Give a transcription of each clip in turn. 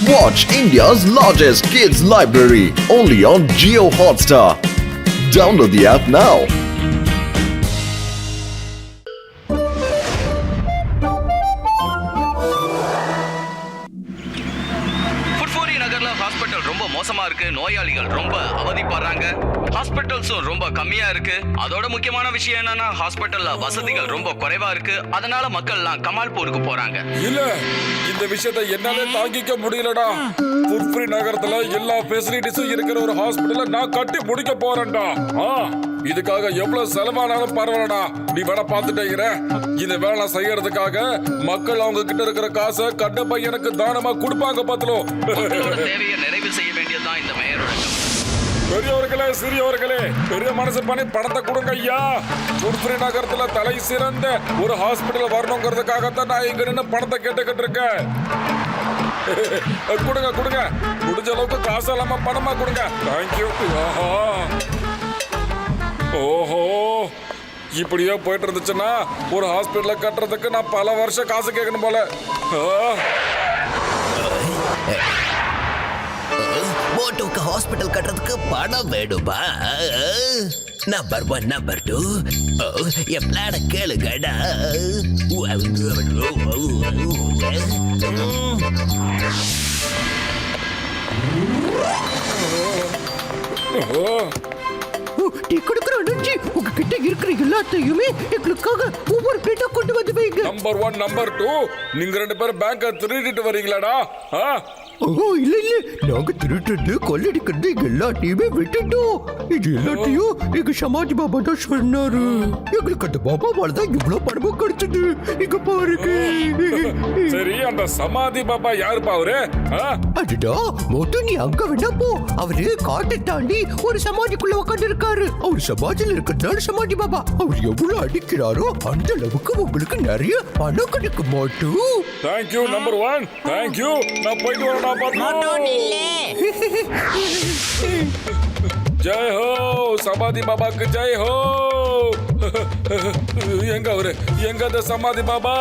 Watch India's largest kids library only on Jio Hotstar. Download the app now. ஃபுட்ஃபோரி நகர்ல hospital ரொம்ப மோசமா இருக்கு. நோயாளிகள் ரொம்ப அவதிப்படுறாங்க. ஹாஸ்பிட்டல்ஸும் ரொம்ப கம்மியா இருக்கு. அதோட முக்கியமான விஷயம் என்னன்னா ஹாஸ்பிட்டல்ல வசதிகள் ரொம்ப குறைவா இருக்கு. அதனால மக்கள்லாம் கமால்பூருக்கு போறாங்க. இல்ல, இந்த விஷயத்தை என்னால தாங்கிக்க முடியலடா. ஃபுட்ஃப்ரீ நகரத்துல எல்லா ஃபெசிலிட்டிஸும் இருக்கிற ஒரு ஹாஸ்பிட்டலை நான் கட்டி முடிக்க போறேன்டா. இதுக்காக எவ்வளவு செலவானாலும் பரவாயில்லடா. நீ வேலை பார்த்துட்டேங்கிற. இந்த வேலை செய்யறதுக்காக மக்கள் அவங்க கிட்ட இருக்கிற காசை கண்டிப்பா எனக்கு தானமா கொடுப்பாங்க. பத்தலும் தேவையை நிறைவு செய்ய வேண்டியதுதான் இந்த மேயரோட. பெரியவர்களே, சிறியவர்களே, பெரிய மனசு பண்ணி பணத்தை கொடுங்க ஐயா. ஃபுட்ஃப்ரீ நகரத்துல தலை சிறந்த ஒரு ஹாஸ்பிட்டல் வரணுங்கிறதுக்காகத்தான் நான் இங்க நின்று பணத்தை கேட்டுக்கிட்டு இருக்கேன். கொடுங்க கொடுங்க, முடிஞ்ச அளவுக்கு காசு இல்லாம பணமா கொடுங்க. தேங்க்யூ. ஓஹோ, இப்படியே போயிட்டு இருந்துச்சுன்னா ஒரு ஹாஸ்பிட்டல கட்டுறதுக்கு நான் பல வருஷம் காசு கேட்கணும் போல. மோட்டோக்கு ஹாஸ்பிட்டல் கட்டுறதுக்கு பணம் வேணுமா? நம்பர் 1 நம்பர் 2 என் பிளான கேளுங்கடா. உங்ககிட்ட இருக்கிற எல்லாத்தையுமே எங்களுக்காக ஒவ்வொரு பிளேட்டா கொண்டு வந்து வைங்க. நம்பர் 1 நம்பர் 2 நீங்க ரெண்டு பேரும் பேங்க திருடிட்டு வரீங்களாடா? இல்ல இல்ல, நாங்க திருட்டு கொள்ளடிக்கிறது எல்லாத்தையுமே விட்டுட்டோம். இது எல்லாத்தையும் எங்க சமாஜ் பாபா தான் சொன்னாரு. எங்களுக்கு அந்த பாபாவால தான் இவ்வளவு பணமும் கிடைச்சது. இங்க பாருங்க. சரி, அந்த சமாதி பாபா யாருப்பா அவரு? அதுதான் மொத்தம் நீ அங்க வேணா போ. அவரு காட்டை தாண்டி ஒரு சமாதிக்குள்ள உட்காந்து இருக்காரு. அவர் சமாதியில் இருக்கிறதால சமாதி பாபா. அவர் எவ்வளவு அடிக்கிறாரோ அந்த அளவுக்கு உங்களுக்கு நிறைய பணம் கிடைக்க மாட்டோம். Thank you number 1. தேங்க்யூ. நான் போயிட்டு வரேன். ஜெய் ஹோ சமாதி பாபாக்கு ஜெய் ஹோ. எங்க அவரு? எங்க அந்த சமாதி பாபா?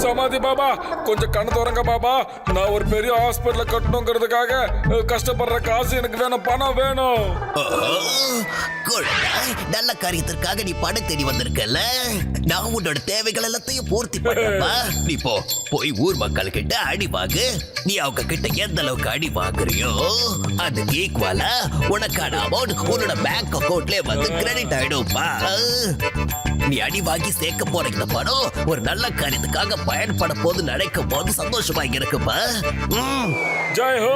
சமாதி பாபா, கொஞ்சம் கண்ணு தோறங்க பாபா. நான் ஒரு பெரிய ஹாஸ்பிட்டல் கட்டணுங்கிறதுக்காக கஷ்டப்படுற காசு எனக்கு வேணும், பணம் வேணும். நல்ல காரியத்திற்காக நீ பணம் தேடி வந்திருக்கல. நான் உன்னோட தேவைகள் எல்லாத்தையும் பூர்த்தி பண்ணப்பா. நீ போய் ஊர் மக்கள் கிட்ட அடி வாங்கு. நீ அவங்க கிட்ட எந்த அளவுக்கு அடி வாங்குறியோ அதுக்கு ஈக்குவலா உனக்கான அமௌண்ட் உன்னோட பேங்க் அக்கௌண்ட்ல வந்து கிரெடிட் ஆயிடும்பா. நீ அடி வாங்கி சேர்க்க போற இந்த பணம் ஒரு நல்ல காரியத்துக்காக பயன்பட போது நினைக்கும் போது சந்தோஷமா இருக்குப்பா. ஜெய் ஹோ.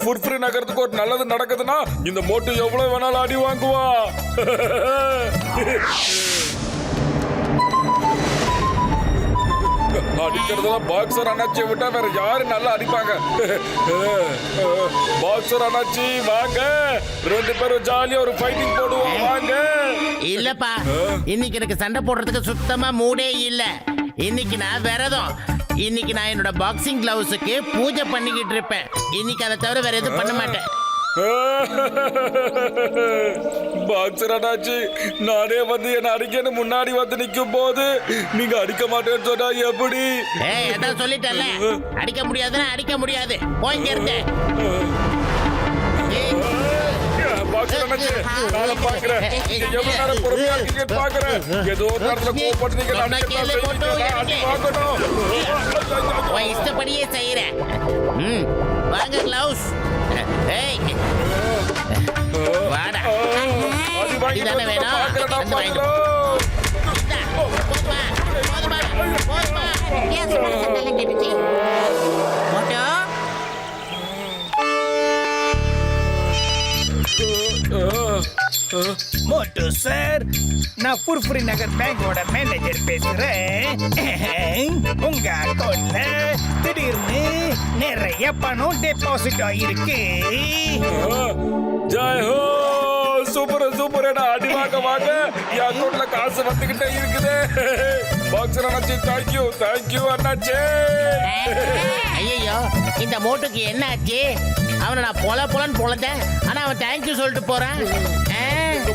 ஃபுட்ஃப்ரீ நகரத்துக்கு ஒரு நல்லது நடக்குதுன்னா இந்த மோட்டு எவ்வளவு வேணாலும் அடி வாங்குவா. அடிக்கிறதுலாம் பாக்ஸர் அண்ணாச்சி விட்டா வேற யாரு நல்லா அடிப்பாங்க? பாக்ஸர் அண்ணாச்சி வாங்க, ரெண்டு பேரும் ஜாலியா ஒரு ஃபைட்டிங் போடுவோம் வாங்க. இல்லப்பா, இன்னைக்கு எனக்கு சண்டை போடுறதுக்கு சுத்தமா மூடே இல்ல. இன்னைக்கு நான் விரதம். இன்னைக்கு நான் என்னோட பாக்ஸிங் கிளவுஸுக்கு பூஜை பண்ணிக்கிட்டு இருப்பேன். இன்னைக்கு அதை தவிர வேற எதுவும் பண்ண மாட்டேன். பாக்ஸர் அண்ணாச்சி, நானே வந்து என்ன அடிக்கன்னு முன்னாடி வந்து நிக்கும் போது நீங்க அடிக்க மாட்டேன்னு சொன்னா எப்படி? அதான் சொல்லிட்டேன்ல, அடிக்க முடியாதுன்னா அடிக்க முடியாது. போய்ங்க இருக்க. பாக்ஸர் அண்ணாச்சி, நாளை பாக்குறேன். எவ்வளவு நேரம் பொறுமையா இருக்கீங்கன்னு பாக்குறேன். ஏதோ ஒரு நேரத்துல கோவப்படுறீங்க. அடி வாங்கணும். இஷ்டப்படியே செய்யறேன். வாங்க கிளவுஸ். வாடா, இதானே வேணும். மோட்டோ சார், நான் ஃபுட்ஃப்ரீ நகர் பேங்கோட மேனேஜர் பேசுறேன். உங்க அக்கௌண்ட்ல திடீர்னு நிறைய பணம் டெபாசிட் ஆயிருக்கு. ஜெய் ஹோ. சூப்பர் சூப்பர்டா. அடி வாங்க வாங்க. என் அக்கௌண்ட்ல காசு வந்துகிட்டே இருக்குது. பாக்ஸர் அண்ணாச்சி, தேங்க்யூ தேங்க்யூ அண்ணாச்சி. ஐயோ, இந்த மோட்டுக்கு என்ன ஆச்சு? அவனை நான் பொலன்னு பொழந்தேன். ஆனா அவன் தேங்க்யூ சொல்லிட்டு போறான்.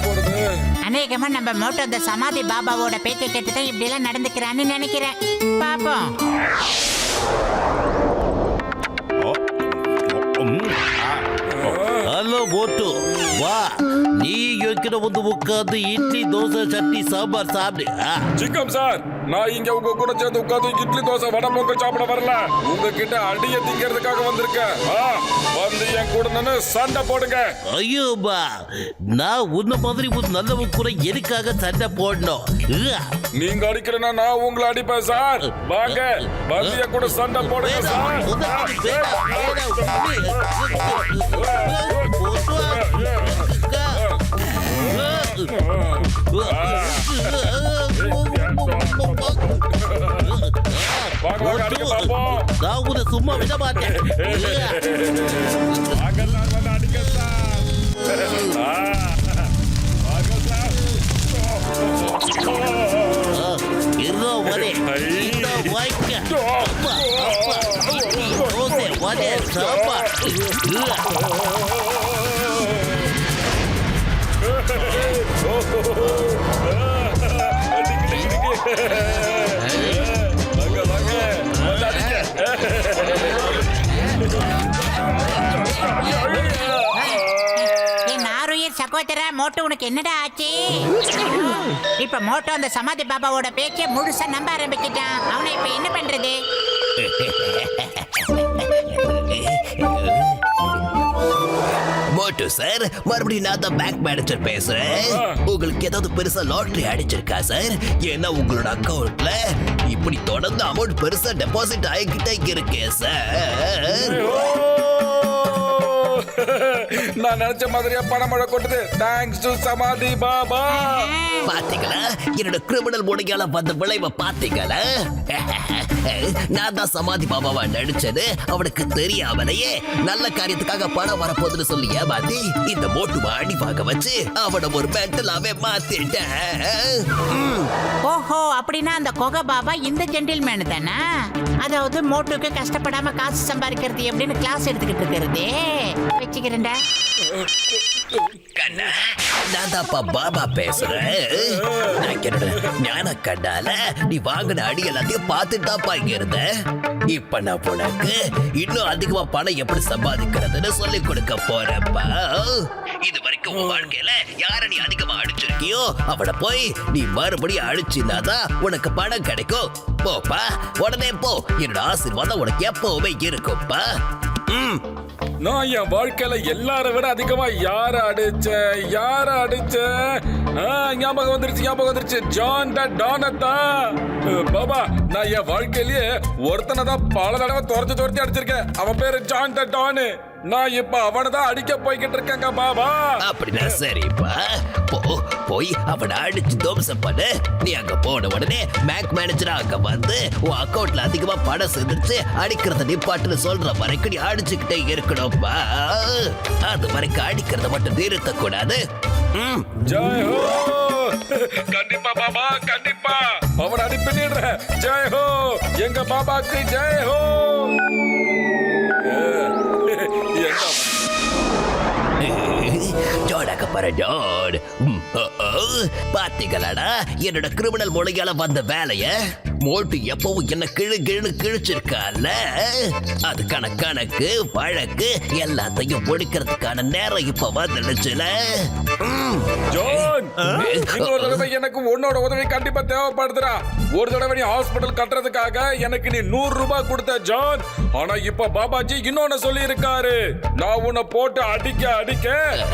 போறது அநேகமா நம்ம மோட்டோ அந்த சமாதி பாபாவோட பேச்சை கேட்டு தான் இப்படி எல்லாம் நடந்துக்கிறான்னு நினைக்கிறேன். பாப்போம். ஹலோ மோட்டு, வா. நீ என்கிட்ட வந்து உட்காந்து இட்லி தோசை சட்னி சாம்பார் சாப்பிடு. சிங்கம் சார், நான் இங்க உங்க கூட சேர்ந்து உட்காந்து இட்லி தோசை வடை பொங்கல் சாப்பிட வரல. உங்ககிட்ட அடிய திங்கிறதுக்காக வந்திருக்கேன். வந்து என் கூட நின்னு சண்டை போடுங்க. ஐயோபா, நான் உன்ன மாதிரி ஒரு நல்லவன் கூட எதுக்காக சண்டை போடணும்? நீங்க அடிக்கிறேன்னா நான் உங்களை அடிப்பேன் சார். வாங்க, வந்து என் கூட சண்டை போடுங்க சார். வாங்க, வாங்க, அடிக்க பாப்போம். நான் உன்னை சும்மா விட மாட்டேன். வாங்கலாம், வந்து அடிக்க சார். வாங்க சார். இதோ வரே, இதோ வாய்க்க. அப்பா, அப்பா, இட்லி தோசை வடை சாம்பார். வாங்க, வாங்க, வந்து அடிக்க. என் ஆருயிர் சகோதரா மோட்டோ, உனக்கு என்னடா ஆச்சு? இப்ப மோட்டோ அந்த சமாதி பாபாவோட பேச்சை முழுசா நம்ப ஆரம்பிச்சிட்டான். அவனை இப்ப என்ன பண்றது? மோட்டு சார், மறுபடியும் நான் தான் பேங்க் மேனேஜர் பேசுறேன். உங்களுக்கு ஏதாவது பெருசா லாட்டரி அடிச்சிருக்கா சார்? ஏன்னா உங்களோட அக்கவுண்ட்ல இப்படி தொடர்ந்து அமௌண்ட் பெருசா டெபாசிட் ஆகிக்கிட்டே இருக்கு சார். நான் நினைச்ச மாதிரியா பணமழை கொட்டுது. தேங்க்ஸ் டு சமாதி பாபா. பாத்தீங்களா, என்னோட கிரிமினல் முனையால வந்த விளைவை பாத்தீங்களா? நான் தான் சமாதி பாபாவா நடிச்சது அவனுக்கு தெரியாமலையே நல்ல காரியத்துக்காக பணம் வரப்போகுதுன்னு சொல்லி ஏமாத்தி இந்த மோட்டு அடி பார்க்க வச்சு அவனை ஒரு மென்டலாவே மாத்திட்டேன். ஓஹோ, அப்படின்னா அந்த கொகை பாபா இந்த ஜென்டில்மேன் தானா? அதாவது மோட்டுக்கு கஷ்டப்படாம காசு சம்பாதிக்கிறது எப்படின்னு கிளாஸ் எடுத்துக்கிட்டு இருக்கிறதே. வச்சுக்கிறேன்டா. கண்ணா, நான் தான்ப்பா பாபா பேசுறேன். நான் என்னோட ஞான கண்ணால நீ வாங்கின அடி எல்லாத்தையும் பார்த்துட்டாப்பா இங்க இருந்த. இப்ப நான் உனக்கு இன்னும் அதிகமா பணம் எப்படி சம்பாதிக்கிறதுன்னு சொல்லி கொடுக்க போறப்பா. இது வரைக்கும் உன் வாழ்க்கையில யார நீ அதிகமா அடிச்சிருக்கியோ அவனை போய் நீ மறுபடியும் அடிச்சிருந்தாதான் உனக்கு பணம் கிடைக்கும். போப்பா, உடனே போ. என்னோட ஆசீர்வாதம் உனக்கு எப்பவுமே இருக்கும்பா. நான் என் வாழ்க்கையில எல்லாரை விட அதிகமா யார அடிச்சேன்? ஞாபகம் வந்துருச்சு. ஜான் த டானத்தா. பாபா, நான் என் வாழ்க்கையிலேயே ஒருத்தனை தான் பல தடவை துரத்தி அடிச்சிருக்கேன். அவன் பேரு ஜான் த டானு. நான் இப்ப அவனை தான் அடிக்க போய்கிட்டு இருக்கேங்க பாபா. அப்படின்னா சரிப்பா, போய் அவனை அடிச்சு தோம்சம் பண்ணு. நீ அங்க போன உடனே பேங்க் மேனேஜரா அங்க வந்து உன் அக்கவுண்ட்ல அதிகமா பணம் சேர்ந்துச்சு அடிக்கிறத நிப்பாட்டுன்னு சொல்ற வரைக்கும் நீ அடிச்சுக்கிட்டே இருக்கணும்பா. அது வரைக்கும் அடிக்கிறத மட்டும் நிறுத்த கூடாது. ஜெய் ஹோ. கண்டிப்பா பாபா, கண்டிப்பா அவன் அனுப்பிடுற. ஜெய் ஹோ, எங்க பாபாக்கு ஜெய் ஹோ. பாத்தீங்களாடா என்னோட கிரிமினல் மொழியால வந்த வேலைய? மோட்டு எப்பவும் என்ன கிழிச்சிருக்கால, அதுக்கான கணக்கு வழக்கு எல்லாத்தையும் முடிக்கிறதுக்கான நேரம் இப்ப வந்துடுச்சுல. ஜான், இன்னொரு தடவை எனக்கு உன்னோட உதவி கண்டிப்பா தேவைப்படுதுடா. ஒரு தடவை நீ ஹாஸ்பிடல் கட்டுறதுக்காக எனக்கு நீ 100 ரூபாய் கொடுத்த ஜான். ஆனா இப்ப பாபாஜி இன்னொன்னு சொல்லி இருக்காரு. நான் உன்னை போட்டு அடிக்க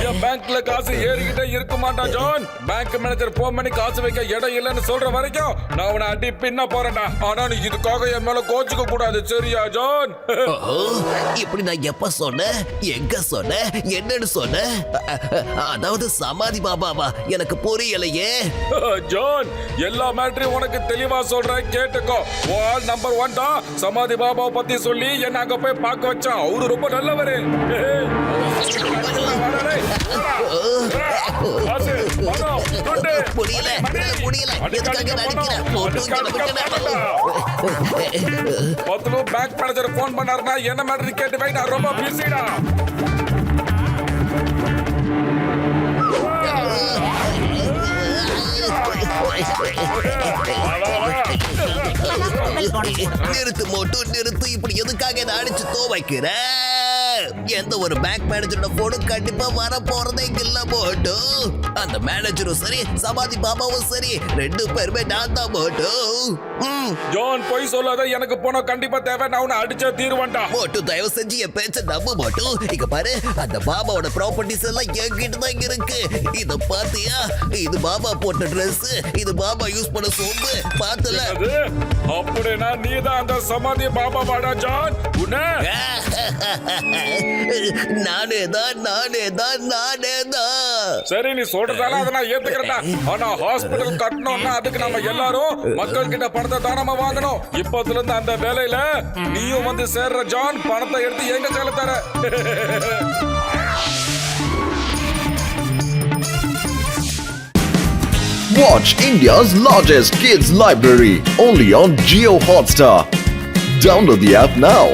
என் பேங்க்ல காசு ஏறிக்கிட்டே இருக்குமாட்டா ஜான். பேங்க் மேனேஜர் போன் பண்ணி காசு வைக்க இடம் இல்லைன்னு சொல்ற வரைக்கும் நான் உன்னை அடி பின்ன போறேன்டா. ஆனா நீ இதுக்காக என் மேல கோச்சுக்க கூடாது, சரியா ஜான்? இப்படி நான் எப்ப சொன்னேன், எங்க சொன்னேன், என்னன்னு சொன்னேன்? அதாவது சமாதி பாபாவா? எனக்கு புரியலையே. ஜான், எல்லா மேட்டரையும் உனக்கு தெளிவா சொல்றேன், கேட்டுக்கோ. வால் நம்பர் 1 தான் சமாதி பாபாவை பத்தி சொல்லி என்ன அங்க போய் பார்க்க வச்சா. அவரு ரொம்ப நல்லவரு. முடியல. எதுக்காக நடிக்கிறேன்? பேங்க் மேனேஜர் போன் பண்ணாருன்னா என்ன மேட்டர் கேட்டு வை, நான் ரொம்ப பிஸிடா. நிறுத்து மோட்டு நிறுத்து. இப்படி எதுக்காக இதை அடிச்சு துவைக்கிற? எந்த ஒரு பேங்க் மேனேஜரோட போனும் கண்டிப்பா வர போறதே இல்ல மோட்டு. அந்த மேனேஜரும் சரி சமாதி பாபாவும் சரி 2 பேருமே நான் தான் மோட்டு. ஜான் போய் சொல்லாத, எனக்கு போனோம் கண்டிப்பா தேவை. நான் உன்னை அடிச்சே தீருவேன்டா. மோட்டு தயவு செஞ்சு என் பேச்ச நம்பு மோட்டு. இங்க பாரு, அந்த பாபாவோட ப்ராப்பர்ட்டிஸ் எல்லாம் என்கிட்ட தான் இருக்கு. இத பாத்தியா? இது பாபா போட்ட ட்ரெஸ், இது பாபா யூஸ் பண்ண சோப்பு. பார்த்தல? அது அப்படினா நீதான் அந்த சமாதி பாபா வாடா ஜான். உன்னை நானே தான். சரி, நீ சொல்றதால அதை நான் ஏத்துக்கிறேன்டா. ஆனா ஹாஸ்பிடல் கட்டணும்னா அதுக்கு நம்ம எல்லாரும் மக்கள் கிட்ட பணத்தை தானமா வாங்கணும். இப்பத்துல இருந்து அந்த வேலையில நீயும் வந்து சேர்ற ஜான். பணத்தை எடுத்து எங்க கையில தர. Watch India's largest kids library only on Jio Hotstar. Download the app now.